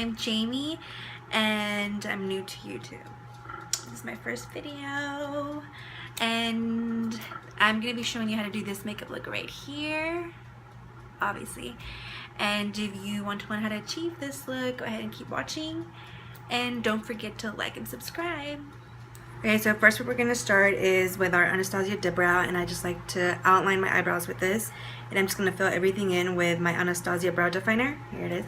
I'm Jamie and I'm new to YouTube. This is my first video and I'm going to be showing you how to do this makeup look right here, obviously. And if you want to learn how to achieve this look, go ahead and keep watching and don't forget to like and subscribe. Okay, so first what we're going to start is with our Anastasia Dip Brow, and I just like to outline my eyebrows with this. And I'm just going to fill everything in with my Anastasia Brow Definer. Here it is.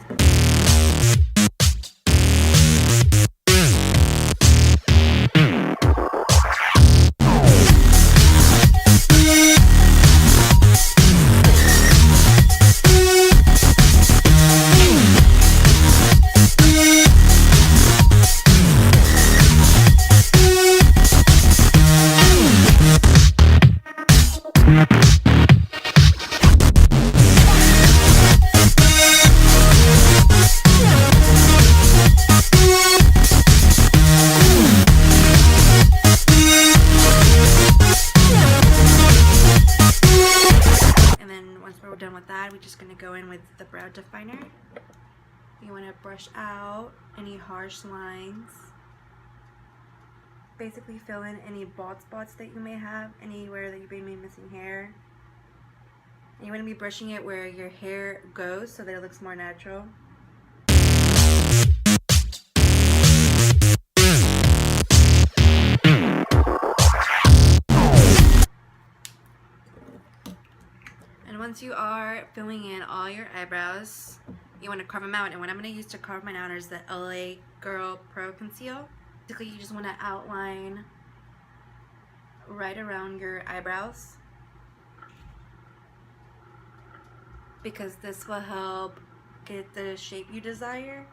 Done with that, we're just going to go in with the brow definer. You want to brush out any harsh lines, basically fill in any bald spots that you may have, anywhere that you may be missing hair. And you want to be brushing it where your hair goes so that it looks more natural. And once you are filling in all your eyebrows, you want to carve them out. And what I'm going to use to carve mine out is the LA Girl Pro Conceal. Basically, you just want to outline right around your eyebrows, because this will help get the shape you desire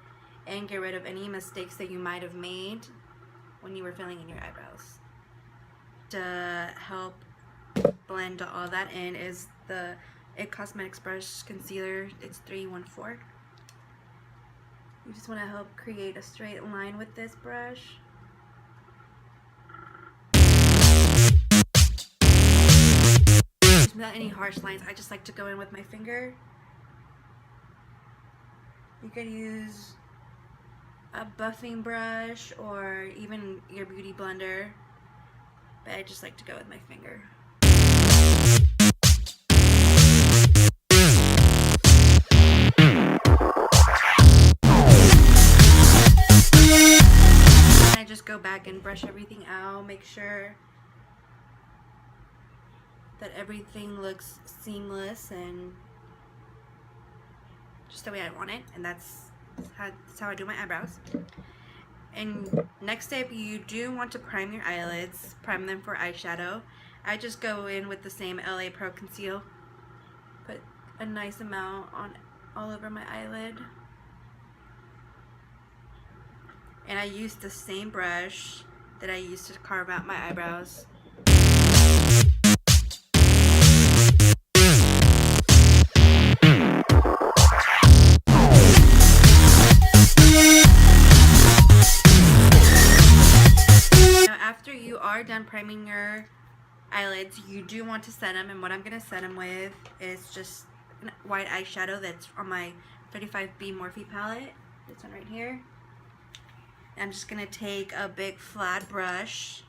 and get rid of any mistakes that you might have made when you were filling in your eyebrows. To help blend all that in is the Cosmetics brush concealer. It's 314. You just want to help create a straight line with this brush. Without any harsh lines, I just like to go in with my finger. You could use a buffing brush or even your beauty blender, but I just like to go with my finger. Just go back and brush everything out, make sure that everything looks seamless and just the way I want it. And that's how I do my eyebrows. And next step, you do want to prime your eyelids, prime them for eyeshadow. I just go in with the same LA Pro Conceal, put a nice amount on all over my eyelid. And I use the same brush that I used to carve out my eyebrows. Now, after you are done priming your eyelids, you do want to set them. And what I'm going to set them with is just white eyeshadow that's on my 35B Morphe palette. This one right here. I'm just going to take a big flat brush.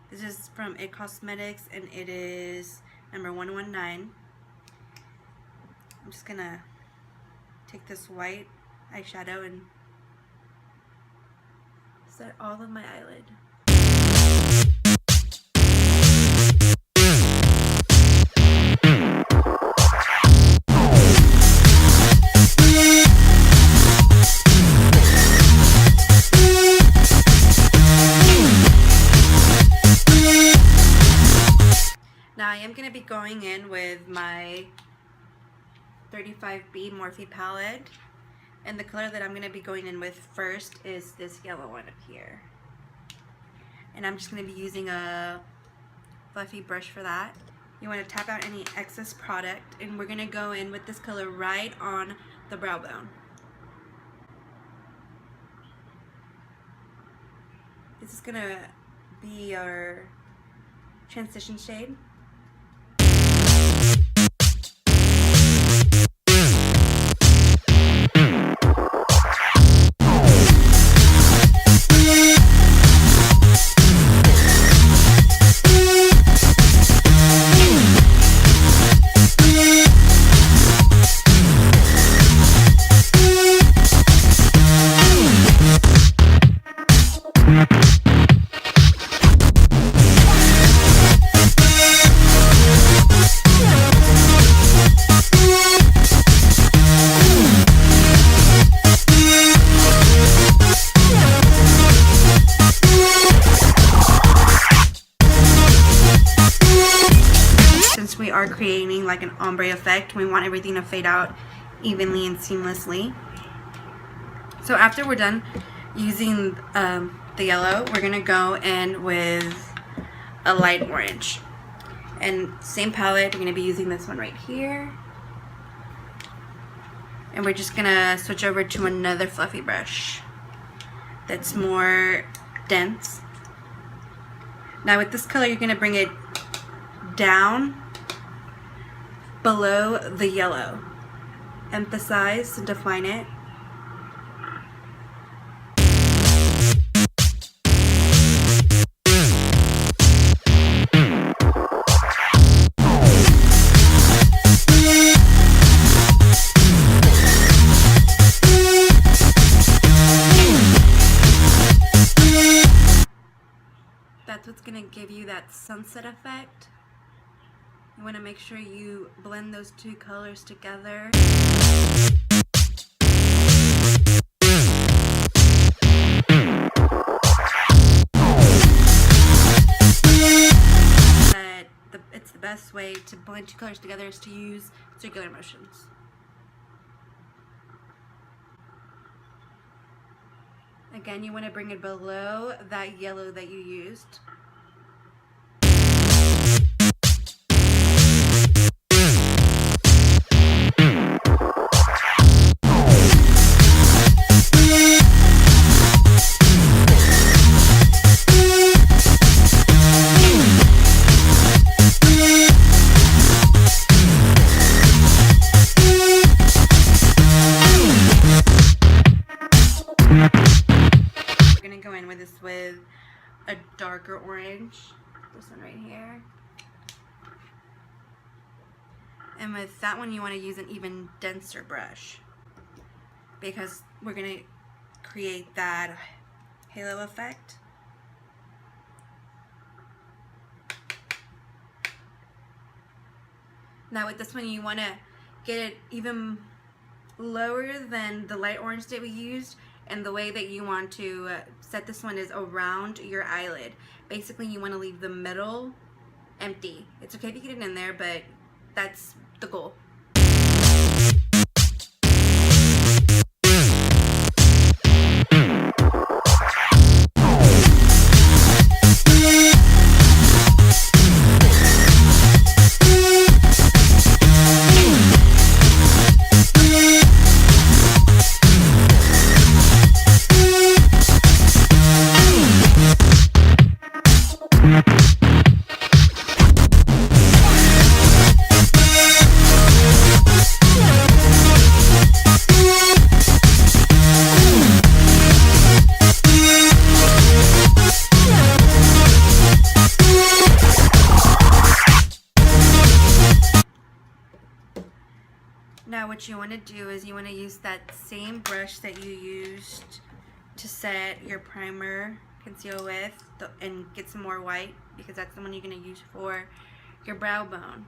This is from It Cosmetics and it is number 119. I'm just going to take this white eyeshadow and set all of my eyelid. Now I am going to be going in with my 35B Morphe palette, and the color that I'm going to be going in with first is this yellow one up here. And I'm just going to be using a fluffy brush for that. You want to tap out any excess product, and we're going to go in with this color right on the brow bone. This is going to be our transition shade. meaning like an ombre effect. We want everything to fade out evenly and seamlessly. So after we're done using the yellow, we're going to go in with a light orange. And same palette, we're going to be using this one right here. And we're just going to switch over to another fluffy brush that's more dense. Now with this color, you're going to bring it down below the yellow. Emphasize and define it. That's what's going to give you that sunset effect. You want to make sure you blend those two colors together. It's the best way to blend two colors together is to use circular motions. Again, you want to bring it below that yellow that you used. With a darker orange, this one right here, and with that one you want to use an even denser brush because we're going to create that halo effect. Now with this one you want to get it even lower than the light orange that we used. And the way that you want to set this one is around your eyelid. Basically, you want to leave the middle empty. It's okay if you get it in there, but that's the goal. Now what you want to do is you want to use that same brush that you used to set your primer conceal with and get some more white, because that's the one you're going to use for your brow bone.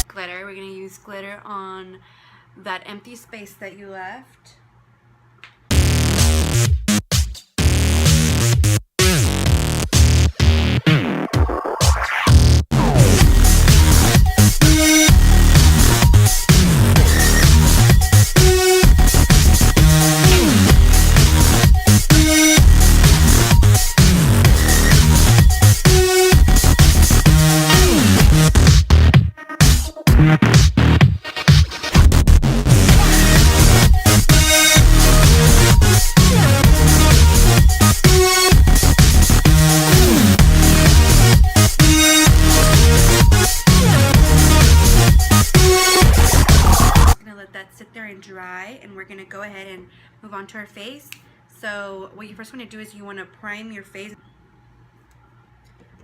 Glitter, we're going to use glitter on that empty space that you left. Dry, and we're gonna go ahead and move on to our face. So what you first want to do is you want to prime your face,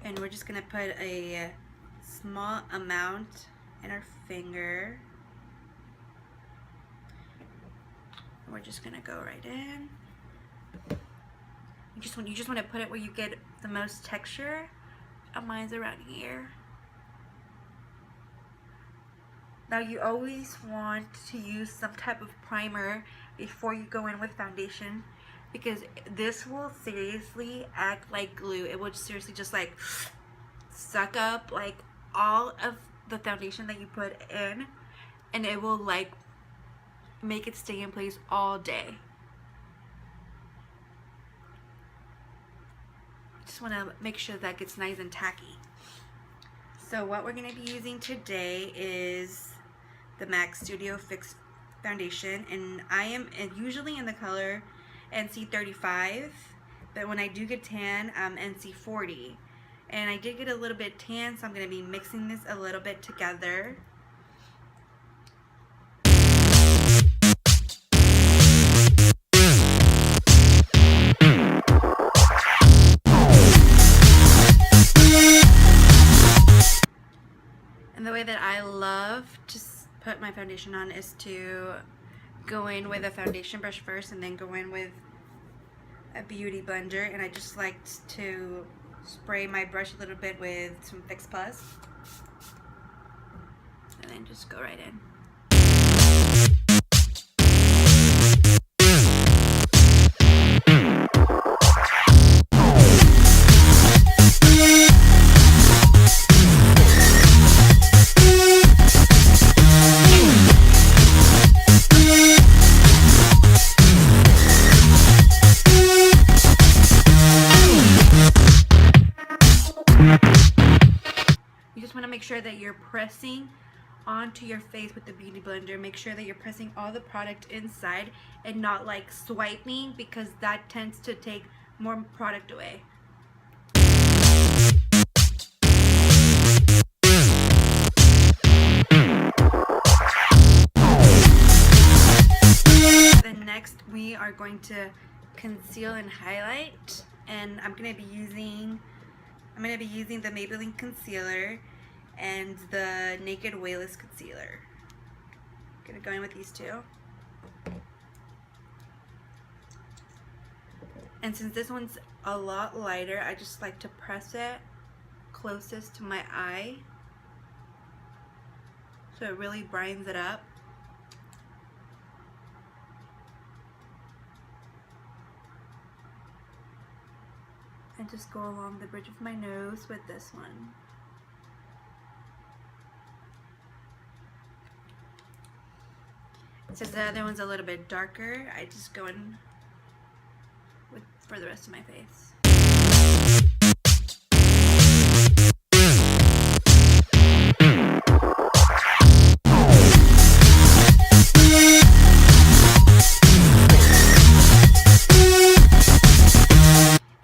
and we're just gonna put a small amount in our finger. We're just gonna go right in. You just want to put it where you get the most texture. Mine's around here. Now you always want to use some type of primer before you go in with foundation, because this will seriously act like glue. It will seriously just like suck up like all of the foundation that you put in, and it will like make it stay in place all day. Just want to make sure that gets nice and tacky. So what we're going to be using today is the MAC Studio Fix foundation, and I am usually in the color NC35, but when I do get tan, I'm NC40, and I did get a little bit tan, so I'm going to be mixing this a little bit together. And the way that I love to put my foundation on is to go in with a foundation brush first and then go in with a beauty blender, and I just like to spray my brush a little bit with some Fix Plus and then just go right in. Make sure that you're pressing onto your face with the beauty blender. Make sure that you're pressing all the product inside and not like swiping, because that tends to take more product away. Then next we are going to conceal and highlight, and I'm going to be using the Maybelline concealer and the Naked Wayless concealer. I'm gonna go in with these two. And since this one's a lot lighter, I just like to press it closest to my eye so it really brightens it up. And just go along the bridge of my nose with this one. Since the other one's a little bit darker, I just go in for the rest of my face.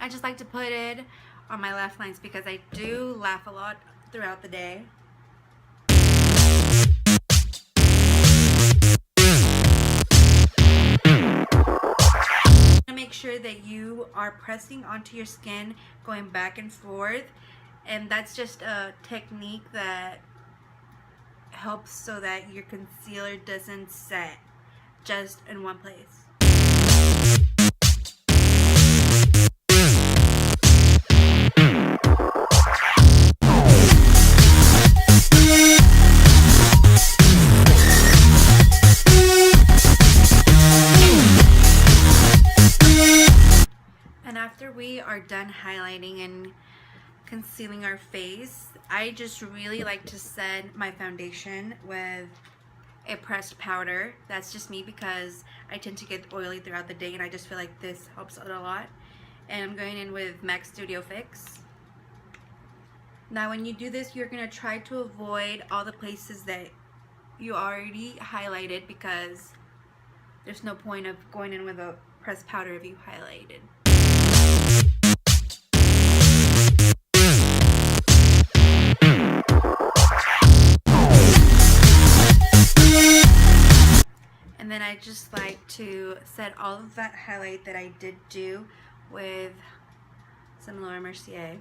I just like to put it on my laugh lines because I do laugh a lot throughout the day. Make sure that you are pressing onto your skin, going back and forth, and that's just a technique that helps so that your concealer doesn't set just in one place. After we are done highlighting and concealing our face, I just really like to set my foundation with a pressed powder. That's just me because I tend to get oily throughout the day, and I just feel like this helps out a lot. And I'm going in with MAC Studio Fix. Now when you do this, you're going to try to avoid all the places that you already highlighted, because there's no point of going in with a pressed powder if you highlighted. And then I just like to set all of that highlight that I did do with some Laura Mercier.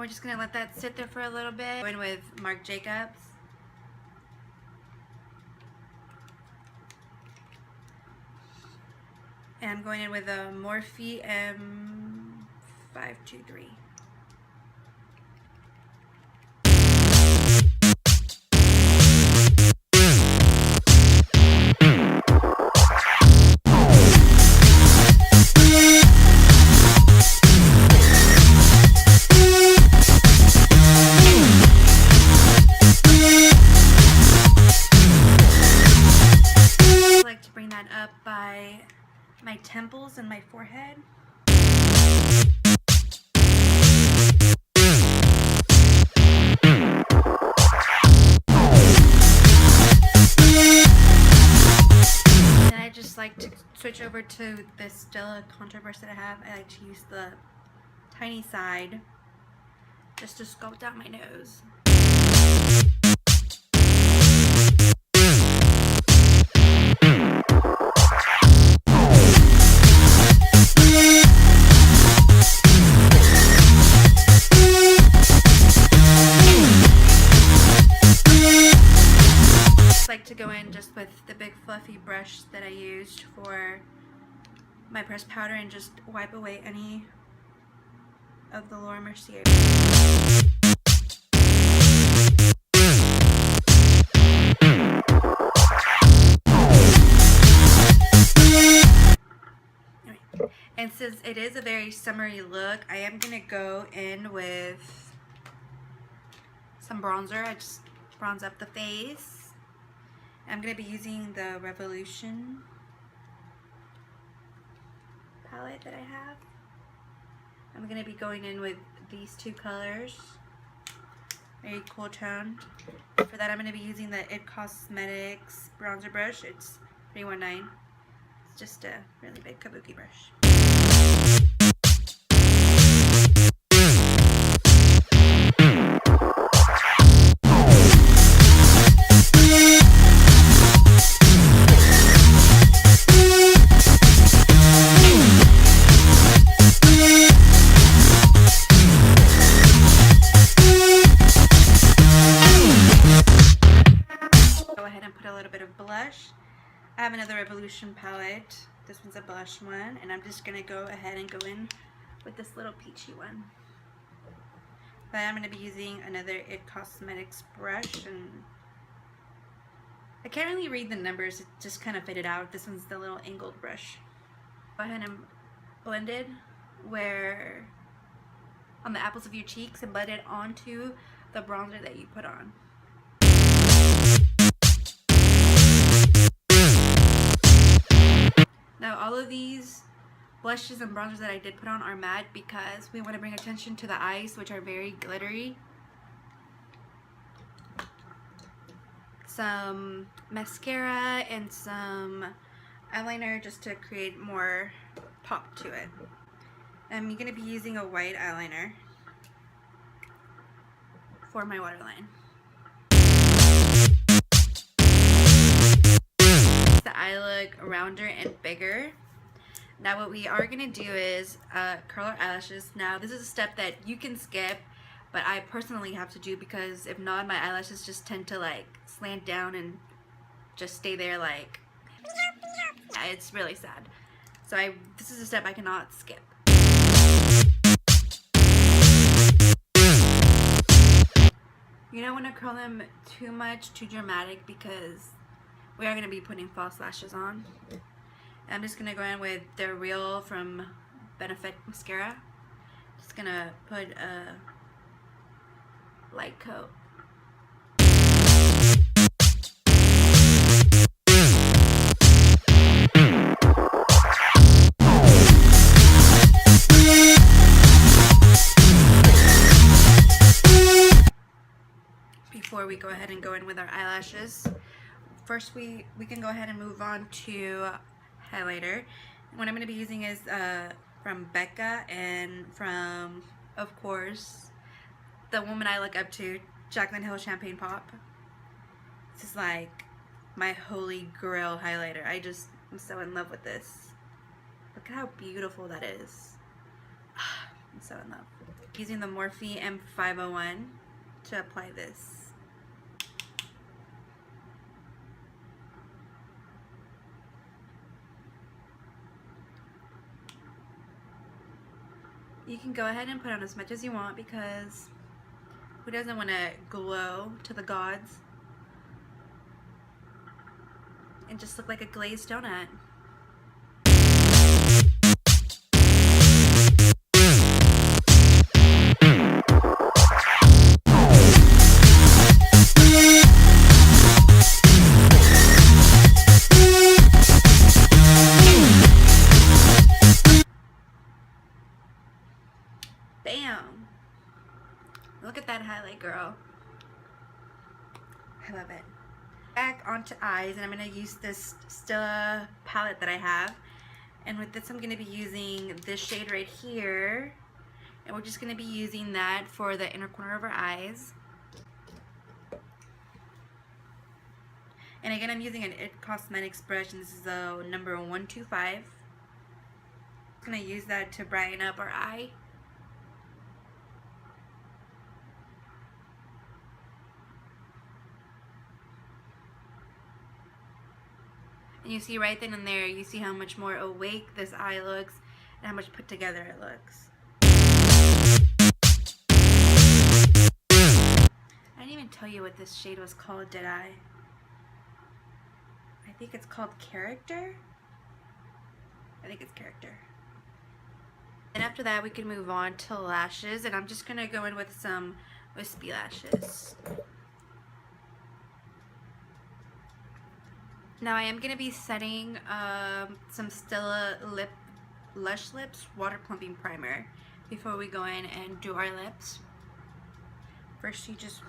just gonna let that sit there for a little bit. Going with Marc Jacobs. And I'm going in with a Morphe M523. I like to bring that up by my temples and my forehead. And I just like to switch over to this Stella contour brush that I have. I like to use the tiny side just to sculpt out my nose. Like to go in just with the big fluffy brush that I used for my pressed powder and just wipe away any of the Laura Mercier. And since it is a very summery look, I am going to go in with some bronzer. I just bronze up the face. I'm going to be using the Revolution palette that I have. I'm going to be going in with these two colors. Very cool tone. For that, I'm going to be using the It Cosmetics bronzer brush. It's 319. It's just a really big kabuki brush. I have another Revolution palette. This one's a blush one, and I'm just gonna go ahead and go in with this little peachy one. But I'm gonna be using another It Cosmetics brush, and I can't really read the numbers, it just kind of faded out. This one's the little angled brush. Go ahead and blend it where on the apples of your cheeks and blend it onto the bronzer that you put on. Now all of these blushes and bronzers that I did put on are matte because we want to bring attention to the eyes, which are very glittery. Some mascara and some eyeliner just to create more pop to it. I'm going to be using a white eyeliner for my waterline. The eye look rounder and bigger. Now what we are going to do is curl our eyelashes. Now this is a step that you can skip, but I personally have to do because if not, my eyelashes just tend to like slant down and just stay there like, yeah, it's really sad. So this is a step I cannot skip. You don't want to curl them too much, too dramatic, because we are going to be putting false lashes on. And I'm just going to go in with the Real from Benefit Mascara. Just going to put a light coat. Before we go ahead and go in with our eyelashes, first we can go ahead and move on to highlighter. What I'm going to be using is from Becca and from, of course, the woman I look up to, Jaclyn Hill Champagne Pop. This is like my holy grail highlighter. I'm so in love with this. Look at how beautiful that is. I'm so in love. Using the Morphe M501 to apply this. You can go ahead and put on as much as you want because who doesn't want to glow to the gods and just look like a glazed donut? Bam! Look at that highlight, girl. I love it. Back onto eyes, and I'm going to use this Stila palette that I have. And with this, I'm going to be using this shade right here. And we're just going to be using that for the inner corner of our eyes. And again, I'm using an It Cosmetics brush, and this is the number 125. I'm going to use that to brighten up our eye. And you see right then and there, you see how much more awake this eye looks and how much put together it looks. I didn't even tell you what this shade was called, did I? I think it's called Character. I think it's Character. And after that, we can move on to lashes, and I'm just gonna go in with some wispy lashes. Now I am going to be setting some Stila Lush Lips Water Plumping Primer before we go in and do our lips. First you just...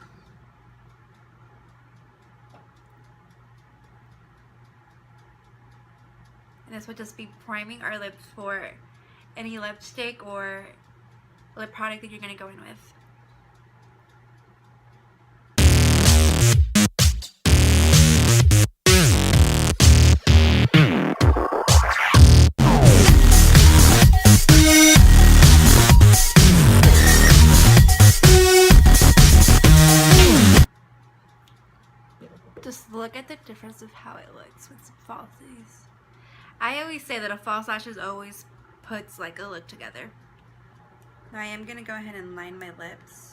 And this will just be priming our lips for any lipstick or lip product that you're going to go in with. Just look at the difference of how it looks with some falsies. I always say that a false lashes always puts like a look together. Now I am going to go ahead and line my lips.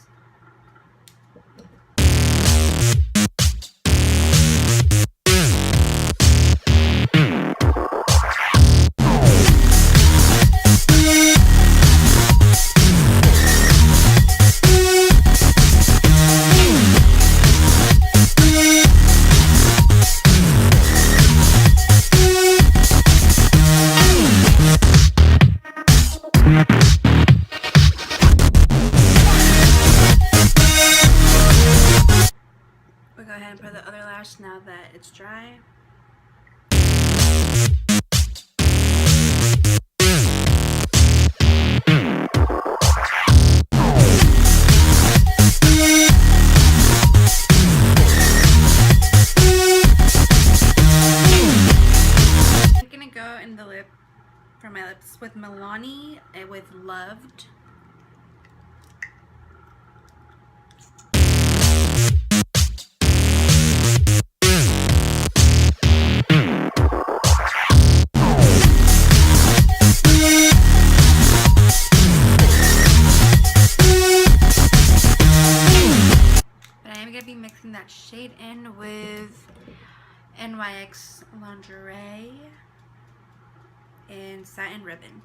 Now that it's dry. I'm gonna go in the lip for my lips with Milani and with Loved. That shade in with NYX Lingerie and Satin Ribbon.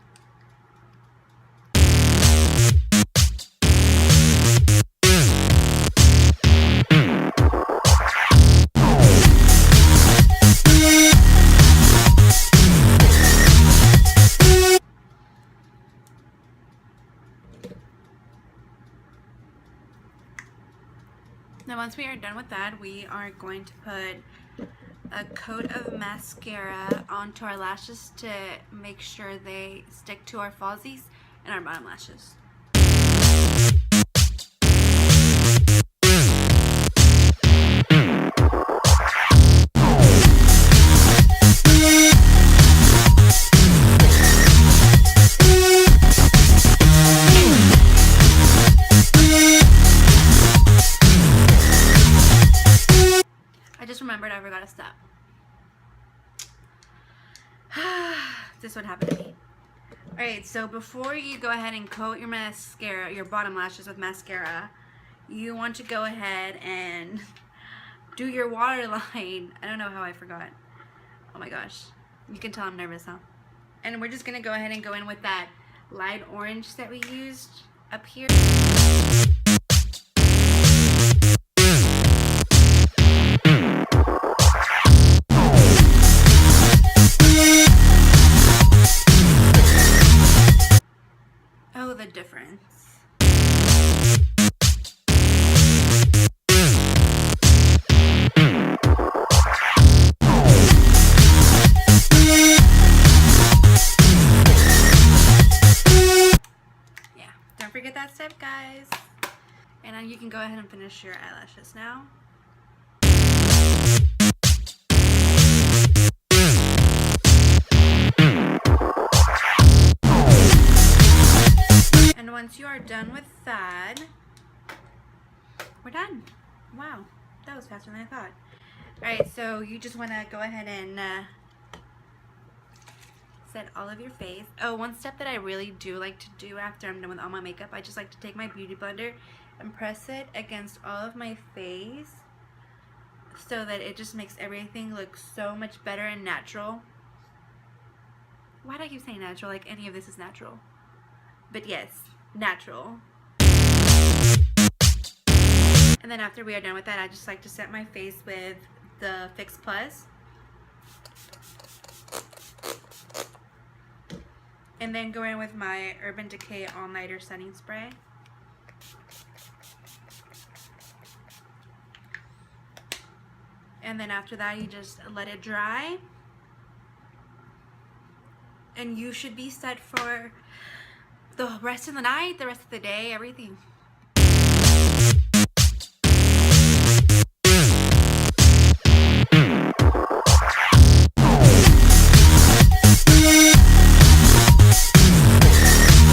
Now once we are done with that, we are going to put a coat of mascara onto our lashes to make sure they stick to our falsies and our bottom lashes. This would happen to me. Alright, so before you go ahead and coat your mascara, your bottom lashes with mascara, you want to go ahead and do your waterline. I don't know how I forgot. Oh my gosh. You can tell I'm nervous, huh? And we're just going to go ahead and go in with that light orange that we used up here. Oh, the difference. Yeah, don't forget that step, guys. And then you can go ahead and finish your eyelashes now. And once you are done with that, we're done. Wow, that was faster than I thought. Alright, so you just want to go ahead and set all of your face. Oh, one step that I really do like to do after I'm done with all my makeup, I just like to take my beauty blender and press it against all of my face so that it just makes everything look so much better and natural. Why do I keep saying natural? Like any of this is natural. But yes, natural. And then after we are done with that, I just like to set my face with the Fix Plus. And then go in with my Urban Decay All Nighter Setting Spray. And then after that, you just let it dry. And you should be set for the rest of the night, the rest of the day, everything.